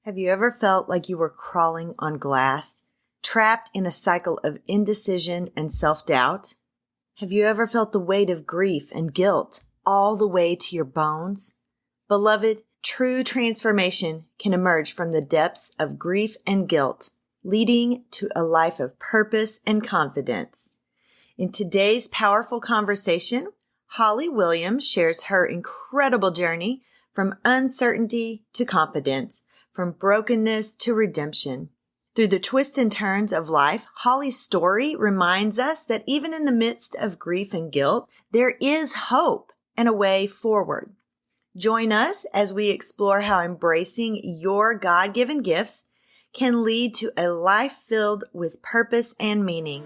Have you ever felt like you were crawling on glass, trapped in a cycle of indecision and self-doubt? Have you ever felt the weight of grief and guilt all the way to your bones? Beloved, true transformation can emerge from the depths of grief and guilt, leading to a life of purpose and confidence. In today's powerful conversation, Holly Williams shares her incredible journey from uncertainty to confidence, from brokenness to redemption. Through the twists and turns of life, Holly's story reminds us that even in the midst of grief and guilt, there is hope and a way forward. Join us as we explore how embracing your God-given gifts can lead to a life filled with purpose and meaning.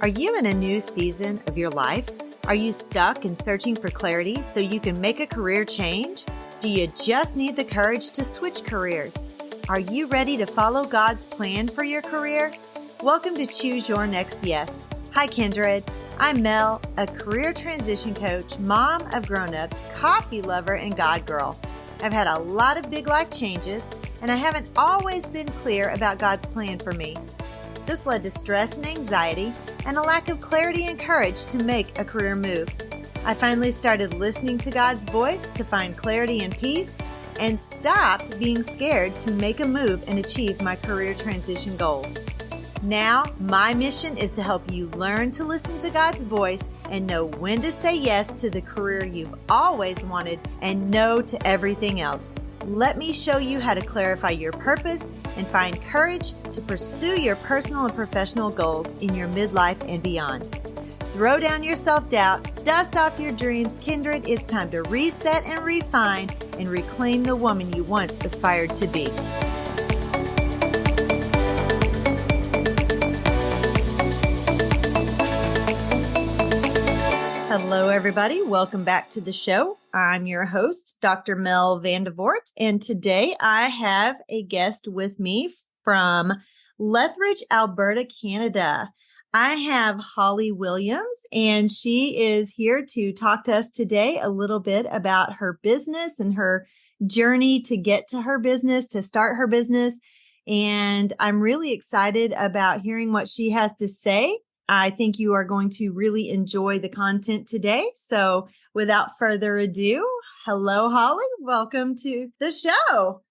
Are you in a new season of your life? Are you stuck and searching for clarity so you can make a career change? Do you just need the courage to switch careers? Are you ready to follow God's plan for your career? Welcome to Choose Your Next Yes. Hi, Kindred. I'm Mel, a career transition coach, mom of grown-ups, coffee lover, and God girl. I've had a lot of big life changes, and I haven't always been clear about God's plan for me. This led to stress and anxiety and a lack of clarity and courage to make a career move. I finally started listening to God's voice to find clarity and peace and stopped being scared to make a move and achieve my career transition goals. Now, my mission is to help you learn to listen to God's voice and know when to say yes to the career you've always wanted and no to everything else. Let me show you how to clarify your purpose and find courage to pursue your personal and professional goals in your midlife and beyond. Throw down your self-doubt, dust off your dreams, Kindred. It's time to reset and refine and reclaim the woman you once aspired to be. Hello, everybody. Welcome back to the show. I'm your host, Dr. Mel Vandevort, and today I have a guest with me from Lethbridge, Alberta, Canada. I have Holly Williams, and she is here to talk to us today a little bit about her business and her journey to get to her business, to start her business. And I'm really excited about hearing what she has to say. I think you are going to really enjoy the content today. So without further ado, hello, Holly. Welcome to the show.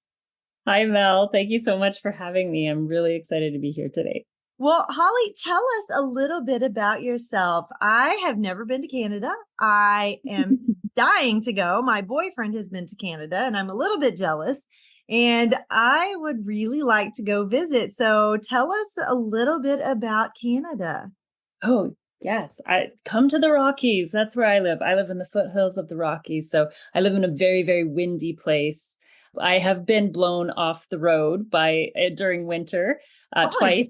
Hi, Mel. Thank you so much for having me. I'm really excited to be here today. Well, Holly, tell us a little bit about yourself. I have never been to Canada. I am dying to go. My boyfriend has been to Canada, and I'm a little bit jealous. And I would really like to go visit. So tell us a little bit about Canada. Oh, yes. I come to the Rockies. That's where I live. I live in the foothills of the Rockies. So I live in a very, very windy place. I have been blown off the road during winter twice.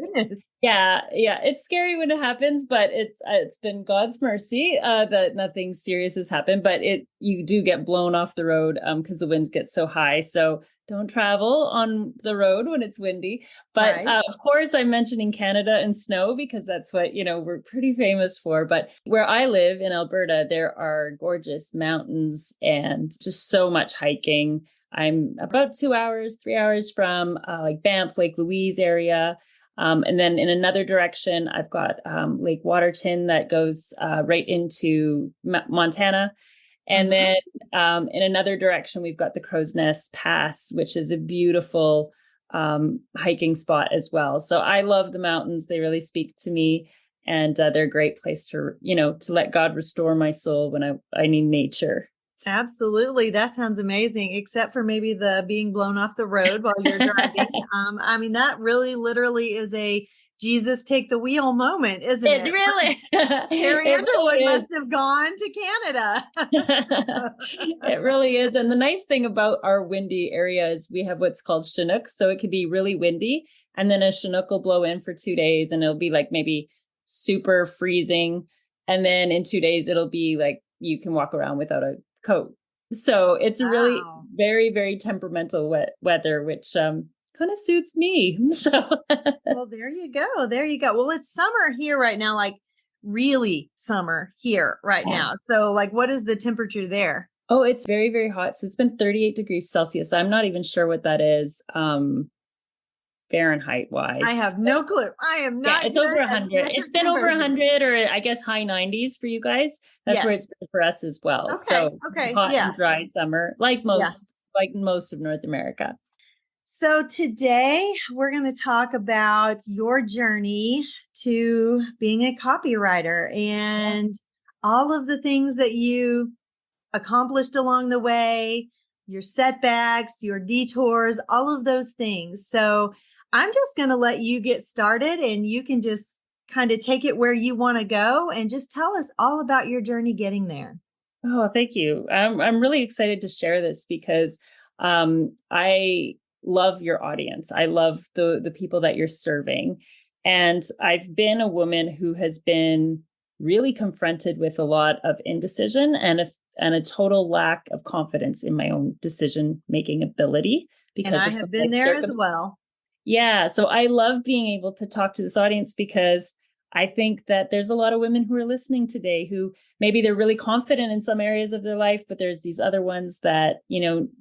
Yeah. It's scary when it happens, but it's been God's mercy that nothing serious has happened. But you do get blown off the road because the winds get so high. So don't travel on the road when it's windy. But right. Of course, I'm mentioning Canada and snow because that's what, we're pretty famous for. But where I live in Alberta, there are gorgeous mountains and just so much hiking. I'm about 3 hours from like Banff, Lake Louise area. And then in another direction, I've got Lake Waterton that goes right into Montana. And then in another direction, we've got the Crow's Nest Pass, which is a beautiful hiking spot as well. So I love the mountains. They really speak to me. And they're a great place to let God restore my soul when I need nature. Absolutely. That sounds amazing, except for maybe the being blown off the road while you're driving. That really literally is a Jesus take the wheel moment, isn't it? It really. Carrie Underwood must have gone to Canada. It really is. And the nice thing about our windy area is we have what's called Chinooks. So it could be really windy. And then a Chinook will blow in for 2 days and it'll be like maybe super freezing. And then in 2 days, it'll be like you can walk around without a coat. So it's really very, very temperamental weather, which kind of suits me. So well, there you go. Well, it's summer here right now, like really summer here right now. So like, what is the temperature there? Oh, it's very, very hot. So it's been 38 degrees Celsius. I'm not even sure what that is, Fahrenheit I wise. have no clue. I am Yeah, not it's good over at 100. It's metric been over conversion. 100, or I guess high 90s for you guys. That's where Yes. it's been for us as well. Okay. So Okay. hot Yeah. and dry summer, Yeah. like most of North America. So today we're going to talk about your journey to being a copywriter and all of the things that you accomplished along the way, your setbacks, your detours, all of those things. So I'm just going to let you get started and you can just kind of take it where you want to go and just tell us all about your journey getting there. Oh, thank you. I'm really excited to share this because I love your audience. I love the people that you're serving. And I've been a woman who has been really confronted with a lot of indecision and a total lack of confidence in my own decision making ability And because I of some have been like there as circumstances. well. Yeah. So I love being able to talk to this audience because I think that there's a lot of women who are listening today who maybe they're really confident in some areas of their life, but there's these other ones that,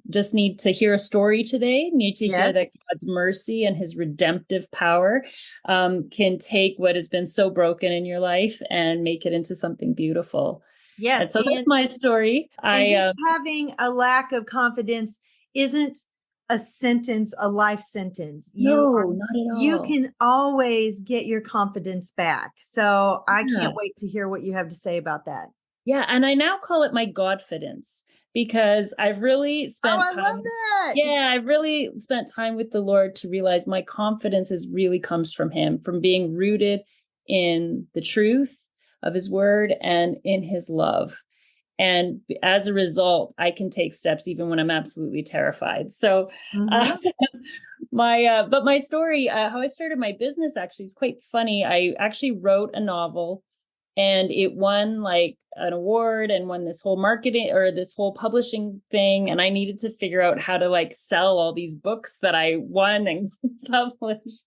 just need to hear a story today, need to hear Yes. that God's mercy and his redemptive power can take what has been so broken in your life and make it into something beautiful. And Yes. so that's my story. And just having a lack of confidence isn't a sentence, a life sentence. No, not at You all. can always get your confidence back. So I Yeah. can't wait to hear what you have to say about that. Yeah, and I now call it my Godfidence because I've really Oh, spent I love time. that. Yeah, I've really spent time with the Lord to realize my confidence is really comes from him, from being rooted in the truth of his word and in his love. And as a result, I can take steps even when I'm absolutely terrified. So, uh, Mm-hmm. but my story, how I started my business actually is quite funny. I actually wrote a novel and it won like an award and won this whole marketing or this whole publishing thing. And I needed to figure out how to like sell all these books that I won and published. So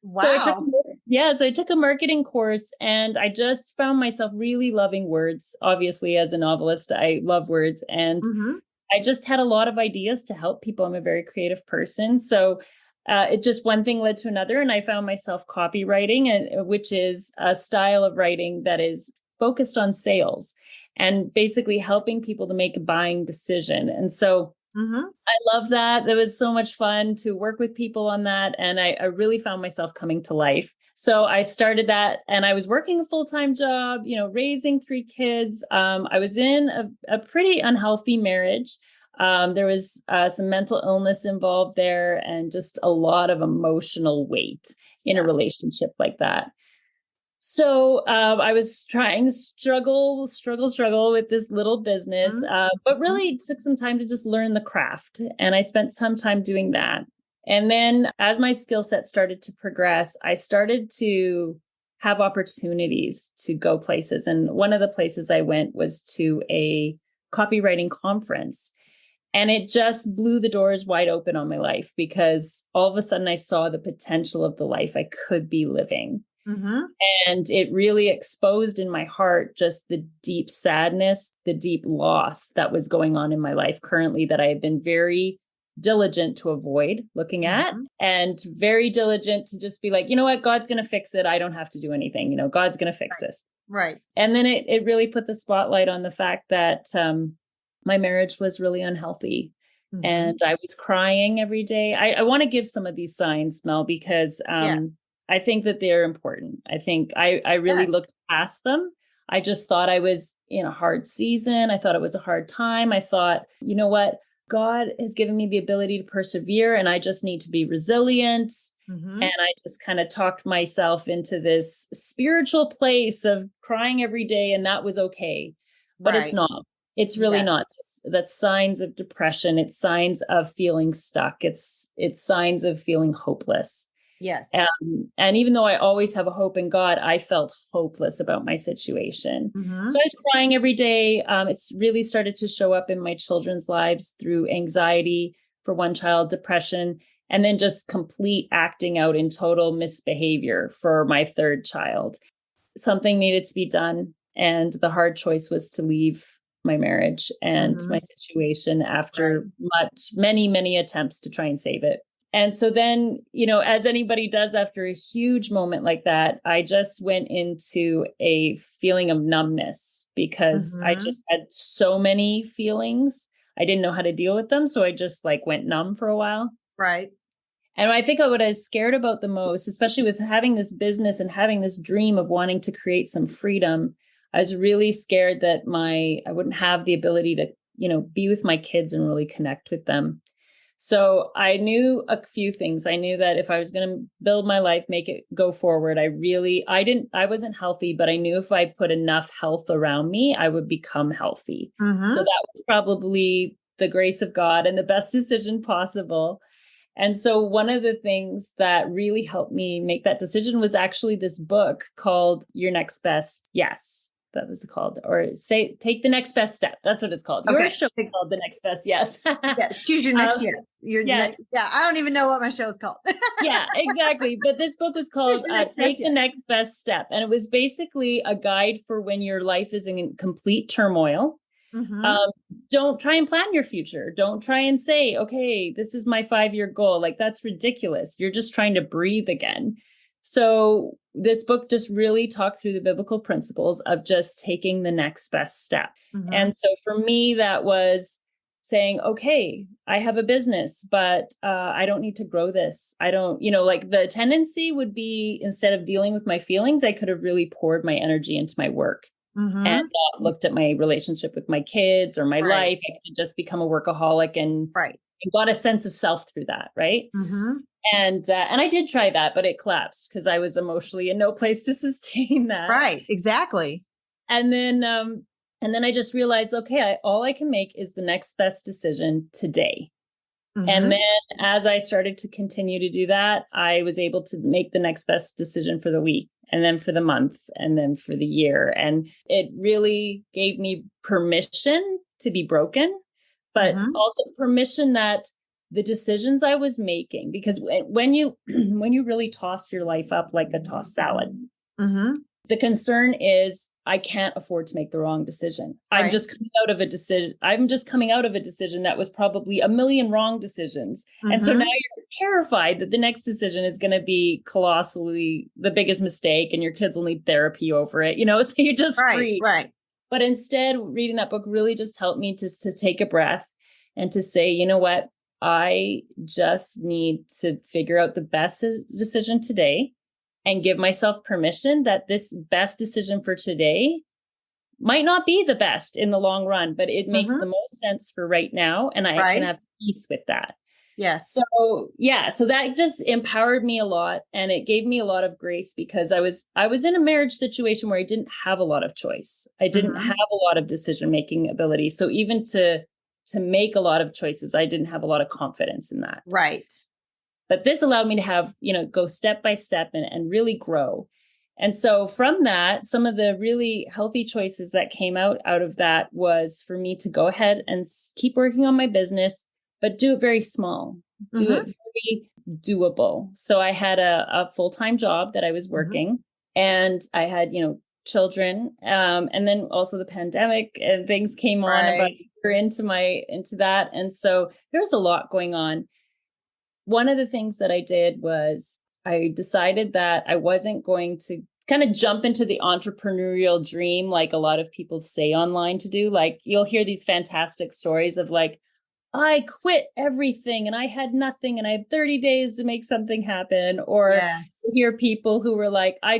Wow. so I took a marketing course and I just found myself really loving words. Obviously, as a novelist, I love words. And Mm-hmm. I just had a lot of ideas to help people. I'm a very creative person. So it just one thing led to another. And I found myself copywriting, which is a style of writing that is focused on sales and basically helping people to make a buying decision. And so Mm-hmm. I love that. It was so much fun to work with people on that. And I really found myself coming to life. So I started that and I was working a full-time job, raising 3 kids. I was in a pretty unhealthy marriage. There was some mental illness involved there and just a lot of emotional weight in a Yeah. relationship like that. So I was trying to struggle with this little business, but Mm-hmm. really took some time to just learn the craft. And I spent some time doing that. And then as my skill set started to progress, I started to have opportunities to go places. And one of the places I went was to a copywriting conference. And it just blew the doors wide open on my life because all of a sudden I saw the potential of the life I could be living. Mm-hmm. And it really exposed in my heart just the deep sadness, the deep loss that was going on in my life currently that I have been very diligent to avoid looking at Mm-hmm. and very diligent to just be like, you know what, God's going to fix it. I don't have to do anything. God's going to fix Right. this. Right. And then it really put the spotlight on the fact that my marriage was really unhealthy. Mm-hmm. And I was crying every day. I want to give some of these signs, Mel, because Yes. I think that they're important. I think I really Yes. looked past them. I just thought I was in a hard season. I thought it was a hard time. I thought, you know what? God has given me the ability to persevere and I just need to be resilient. Mm-hmm. And I just kind of talked myself into this spiritual place of crying every day, and that was okay. But it's Right. not. It's really Yes. not. That's signs of depression. It's signs of feeling stuck. It's signs of feeling hopeless. Yes. And even though I always have a hope in God, I felt hopeless about my situation. Mm-hmm. So I was crying every day. It's really started to show up in my children's lives through anxiety for one child, depression, and then just complete acting out in total misbehavior for my third child. Something needed to be done. And the hard choice was to leave my marriage and my situation after many attempts to try and save it. And so then, as anybody does after a huge moment like that, I just went into a feeling of numbness because I just had so many feelings. I didn't know how to deal with them. So I just went numb for a while. Right. And I think what I was scared about the most, especially with having this business and having this dream of wanting to create some freedom, I was really scared that I wouldn't have the ability to, be with my kids and really connect with them. So I knew a few things. I knew that if I was going to build my life, make it go forward, I wasn't healthy, but I knew if I put enough health around me, I would become healthy. So that was probably the grace of God and the best decision possible. And so one of the things that really helped me make that decision was actually this book called Your Next Best Yes. That was called, or take the next best step. That's what it's called. Okay. Your show is called The Next Best Yes. Yeah, choose your next yes. Yes. Yeah, I don't even know what my show is called. Yeah, exactly. But this book was called Take the Next Best Step. And it was basically a guide for when your life is in complete turmoil. Don't try and plan your future. Don't try and say, okay, this is my 5-year goal. That's ridiculous. You're just trying to breathe again. So this book just really talked through the biblical principles of just taking the next best step. And so for me, that was saying, okay, I have a business, but I don't need to grow this. I don't, the tendency would be, instead of dealing with my feelings, I could have really poured my energy into my work and not looked at my relationship with my kids or my life. I could just become a workaholic and got a sense of self through that. Right. And I did try that, but it collapsed because I was emotionally in no place to sustain that. Right. Exactly. And then I just realized, okay, all I can make is the next best decision today. And then as I started to continue to do that, I was able to make the next best decision for the week, and then for the month, and then for the year. And it really gave me permission to be broken, but also permission that the decisions I was making, because when you really toss your life up like a tossed salad, the concern is I can't afford to make the wrong decision. I'm just coming out of a decision that was probably a million wrong decisions. And so now you're terrified that the next decision is going to be colossally the biggest mistake and your kids will need therapy over it, so you just freeze. Right. But instead, reading that book really just helped me to take a breath and to say, you know what? I just need to figure out the best decision today and give myself permission that this best decision for today might not be the best in the long run, but it makes the most sense for right now. And I can have peace with that. Yes. So that just empowered me a lot. And it gave me a lot of grace because I was in a marriage situation where I didn't have a lot of choice. I didn't have a lot of decision-making ability. So even to make a lot of choices, I didn't have a lot of confidence in that. Right. But this allowed me to have, go step by step and really grow. And so from that, some of the really healthy choices that came out of that was for me to go ahead and keep working on my business, but do it very small, do it very doable. So I had a full-time job that I was working and I had, children. And then also the pandemic and things came on about a year into that. And so there was a lot going on. One of the things that I did was I decided that I wasn't going to kind of jump into the entrepreneurial dream like a lot of people say online to do. Like you'll hear these fantastic stories of I quit everything and I had nothing and I had 30 days to make something happen. Or you hear people who were like, I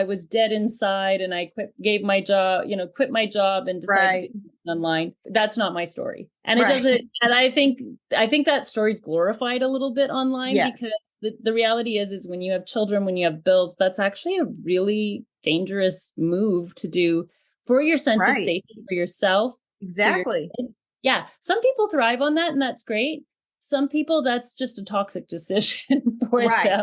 was dead inside and I quit my job and decided to do online. That's not my story. And it doesn't, and I think that story's glorified a little bit online because the reality is when you have children, when you have bills, that's actually a really dangerous move to do for your sense of safety, for yourself. Exactly. Yeah. Some people thrive on that and that's great. Some people, that's just a toxic decision for them.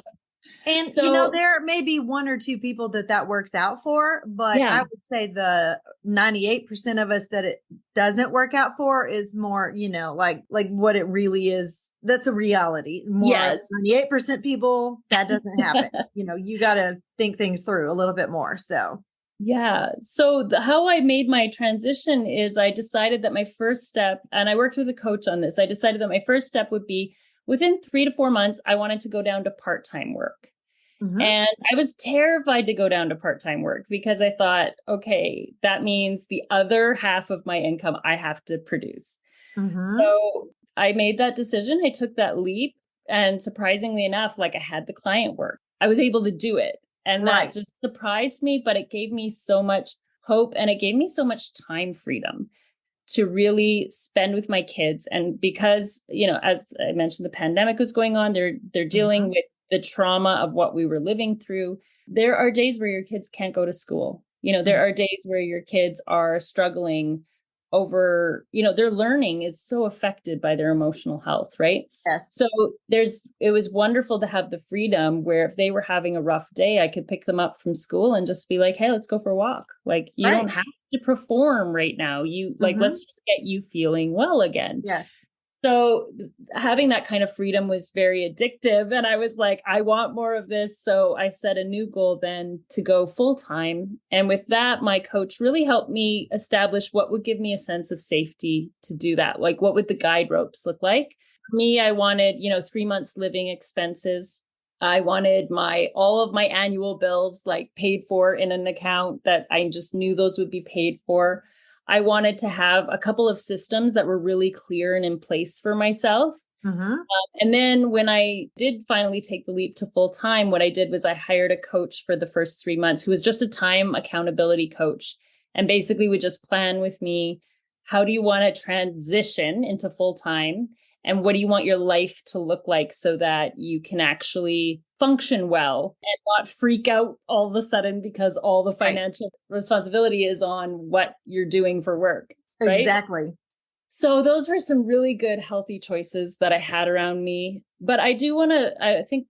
And, there may be one or two people that works out for, but I would say the 98% of us that it doesn't work out for is more, like what it really is. That's a reality. More 98% people, that doesn't happen. You got to think things through a little bit more. So. Yeah. So how I made my transition is I decided that my first step, and I worked with a coach on this, I decided that my first step would be within 3 to 4 months, I wanted to go down to part-time work. Mm-hmm. And I was terrified to go down to part-time work because I thought, okay, that means the other half of my income I have to produce. Mm-hmm. So I made that decision. I took that leap. And surprisingly enough, like I had the client work, I was able to do it. And that Right. just surprised me, but it gave me so much hope and it gave me so much time freedom to really spend with my kids. And because, as I mentioned, the pandemic was going on, they're dealing Mm-hmm. with the trauma of what we were living through. There are days where your kids can't go to school. There are days where your kids are struggling over, their learning is so affected by their emotional health, right? Yes. So it was wonderful to have the freedom where if they were having a rough day, I could pick them up from school and just be like, hey, let's go for a walk. Like, you don't Right. have to perform right now. You like, Mm-hmm. let's just get you feeling well again. Yes. So having that kind of freedom was very addictive. And I was like, I want more of this. So I set a new goal then to go full time. And with that, my coach really helped me establish what would give me a sense of safety to do that. Like, what would the guide ropes look like? For me, I wanted, 3 months living expenses. I wanted all of my annual bills like paid for in an account that I just knew those would be paid for. I wanted to have a couple of systems that were really clear and in place for myself. Mm-hmm. And then when I did finally take the leap to full time, what I did was I hired a coach for the first 3 months who was just a time accountability coach and basically would just plan with me, how do you want to transition into full time? And what do you want your life to look like so that you can actually function well and not freak out all of a sudden because all the Right. financial responsibility is on what you're doing for work, right? Exactly. So those were some really good, healthy choices that I had around me. But I think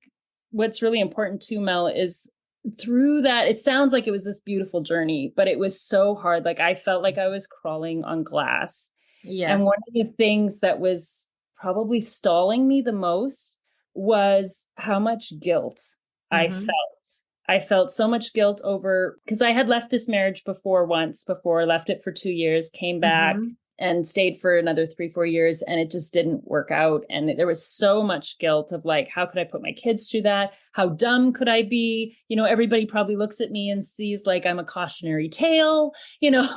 what's really important too, Mel, is through that, it sounds like it was this beautiful journey, but it was so hard. Like I felt like I was crawling on glass. And one Yes. of the things that was probably stalling me the most was how much guilt I Mm-hmm. felt. I felt so much guilt over because I had left this marriage before, left it for 2 years, came back Mm-hmm. and stayed for another 3, 4 years, and it just didn't work out. And there was so much guilt of like, how could I put my kids through that? How dumb could I be? Everybody probably looks at me and sees like I'm a cautionary tale,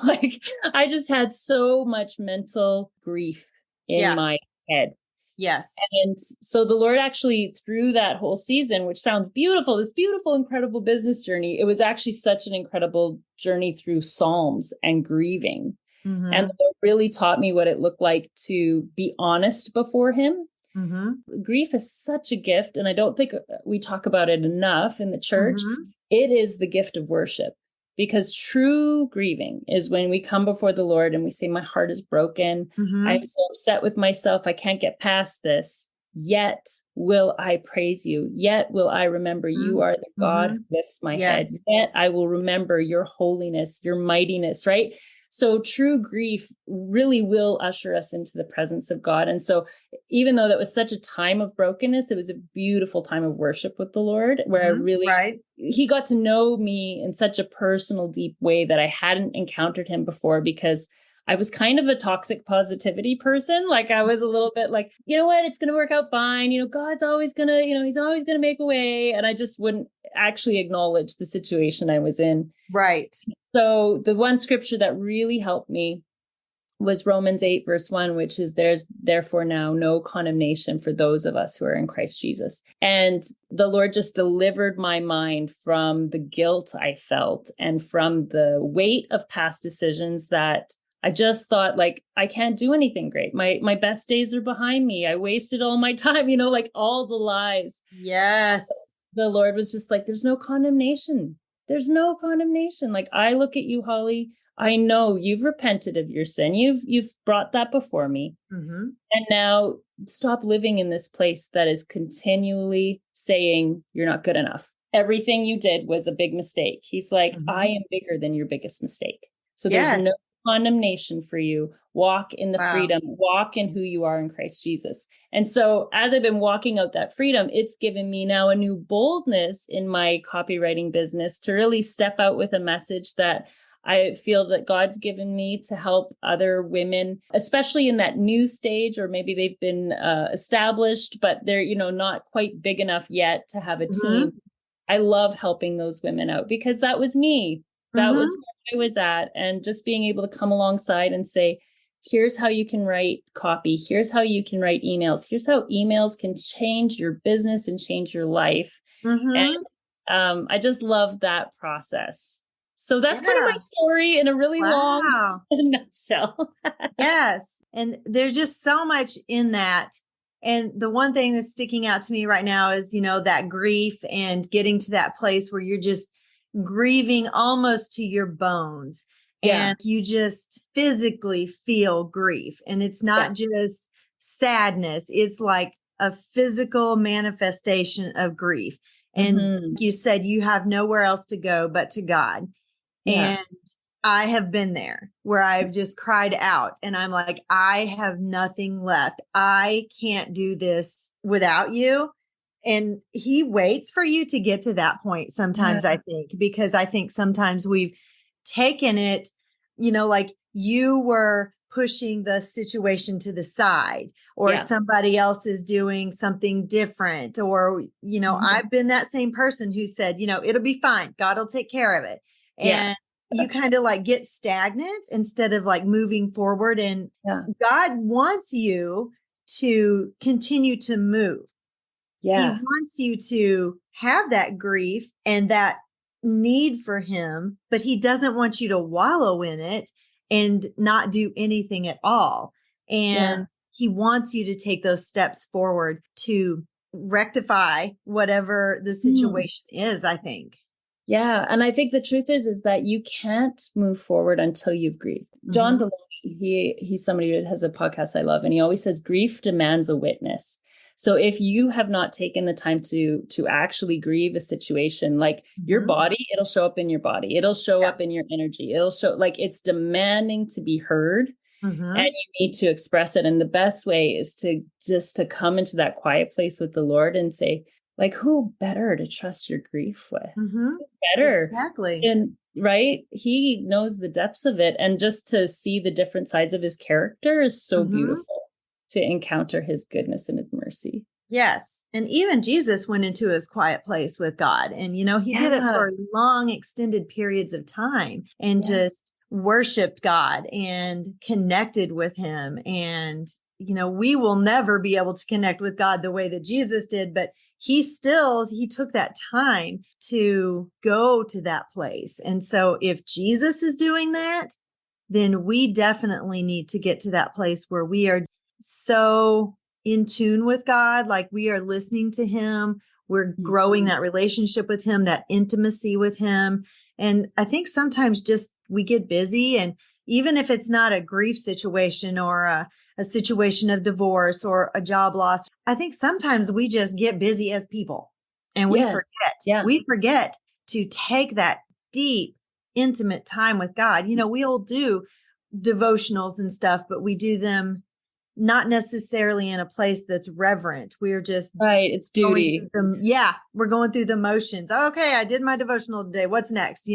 like I just had so much mental grief in Yeah. my head. Yes. And so the Lord actually, through that whole season, which sounds beautiful, this beautiful, incredible business journey, it was actually such an incredible journey through Psalms and grieving. And Mm-hmm. the Lord really taught me what it looked like to be honest before Him. Mm-hmm. Grief is such a gift, and I don't think we talk about it enough in the church. Mm-hmm. It is the gift of worship because true grieving is when we come before the Lord and we say, my heart is broken. I'm Mm-hmm. so upset with myself. I can't get past this. Yet will I praise you. Yet will I remember you are the God Mm-hmm. who lifts my head. Yes. Yet I will remember your holiness, your mightiness, right? So true grief really will usher us into the presence of God. And so even though that was such a time of brokenness, it was a beautiful time of worship with the Lord where I really, Right. He got to know me in such a personal, deep way that I hadn't encountered Him before because I was kind of a toxic positivity person. Like I was a little bit like, you know what, it's going to work out fine. God's always going to, He's always going to make a way. And I just wouldn't actually acknowledge the situation I was in. Right. So the one scripture that really helped me was Romans 8, verse 1, which is there's therefore now no condemnation for those of us who are in Christ Jesus. And the Lord just delivered my mind from the guilt I felt and from the weight of past decisions that I just thought like, I can't do anything great. My best days are behind me. I wasted all my time, like all the lies. Yes. The Lord was just like, there's no condemnation. There's no condemnation. Like I look at you, Holly, I know you've repented of your sin. You've brought that before me. Mm-hmm. And now stop living in this place that is continually saying you're not good enough. Everything you did was a big mistake. He's like, Mm-hmm. I am bigger than your biggest mistake. So there's Yes. no condemnation for you. walk in the Wow. freedom, walk in who you are in Christ Jesus. And so as I've been walking out that freedom, it's given me now a new boldness in my copywriting business to really step out with a message that I feel that God's given me to help other women, especially in that new stage, or maybe they've been established, but they're, not quite big enough yet to have a Mm-hmm. team. I love helping those women out because that was me. That was where I was at. And just being able to come alongside and say, here's how you can write copy. Here's how you can write emails. Here's how emails can change your business and change your life. Mm-hmm. And I just love that process. So that's kind of my Yeah. story in a really long Wow. nutshell. Yes. And there's just so much in that. And the one thing that's sticking out to me right now is, that grief and getting to that place where you're just grieving almost to your bones. Yeah. And you just physically feel grief. And it's not just sadness. It's like a physical manifestation of grief. And like you said, you have nowhere else to go but to God. Yeah. And I have been there where I've just cried out and I'm like, I have nothing left. I can't do this without you. And he waits for you to get to that point sometimes, I think, because I think sometimes we've taken it, like you were pushing the situation to the side or somebody else is doing something different. Or, I've been that same person who said, it'll be fine. God will take care of it. And you kind of like get stagnant instead of like moving forward. And God wants you to continue to move. He wants you to have that grief and that need for him, but he doesn't want you to wallow in it and not do anything at all. And he wants you to take those steps forward to rectify whatever the situation is, I think. Yeah. And I think the truth is that you can't move forward until you've grieved. John Belushi, he's somebody that has a podcast I love, and he always says grief demands a witness. So if you have not taken the time to actually grieve a situation, like your body, it'll show up in your body. It'll show up in your energy. It'll show like it's demanding to be heard. And you need to express it. And the best way is to come into that quiet place with the Lord and say, like, who better to trust your grief with? Who better? Exactly. And right. He knows the depths of it. And just to see the different sides of his character is so beautiful, to encounter his goodness and his mercy. Yes. And even Jesus went into his quiet place with God. And, he did it for long, extended periods of time and just worshiped God and connected with him. And, we will never be able to connect with God the way that Jesus did, but he took that time to go to that place. And so if Jesus is doing that, then we definitely need to get to that place where we are so in tune with God, like we are listening to him. We're growing that relationship with him, that intimacy with him. And I think sometimes just we get busy, and even if it's not a grief situation or a situation of divorce or a job loss, I think sometimes we just get busy as people and we forget. We forget to take that deep, intimate time with God. We all do devotionals and stuff, but we do them not necessarily in a place that's reverent. We're just it's duty. We're going through the motions. Okay, I did my devotional today. What's next?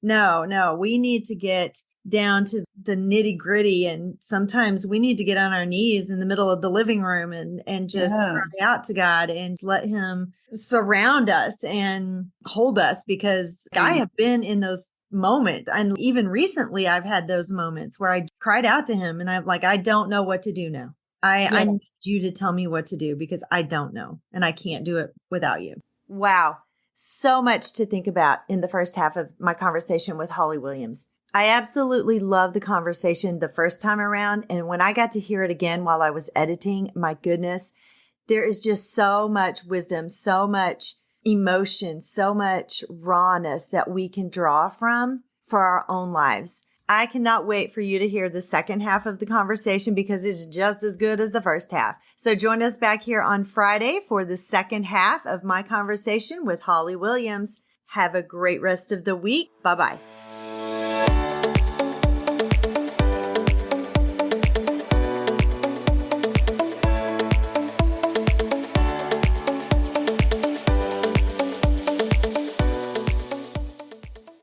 No, we need to get down to the nitty gritty. And sometimes we need to get on our knees in the middle of the living room and just cry out to God and let him surround us and hold us, because I have been in those moments. And even recently I've had those moments where I cried out to him and I'm like, I don't know what to do now. I need you to tell me what to do, because I don't know and I can't do it without you. Wow. So much to think about in the first half of my conversation with Holly Williams. I absolutely loved the conversation the first time around. And when I got to hear it again while I was editing, my goodness, there is just so much wisdom, so much emotion, so much rawness that we can draw from for our own lives. I cannot wait for you to hear the second half of the conversation, because it's just as good as the first half. So join us back here on Friday for the second half of my conversation with Holly Williams. Have a great rest of the week. Bye-bye.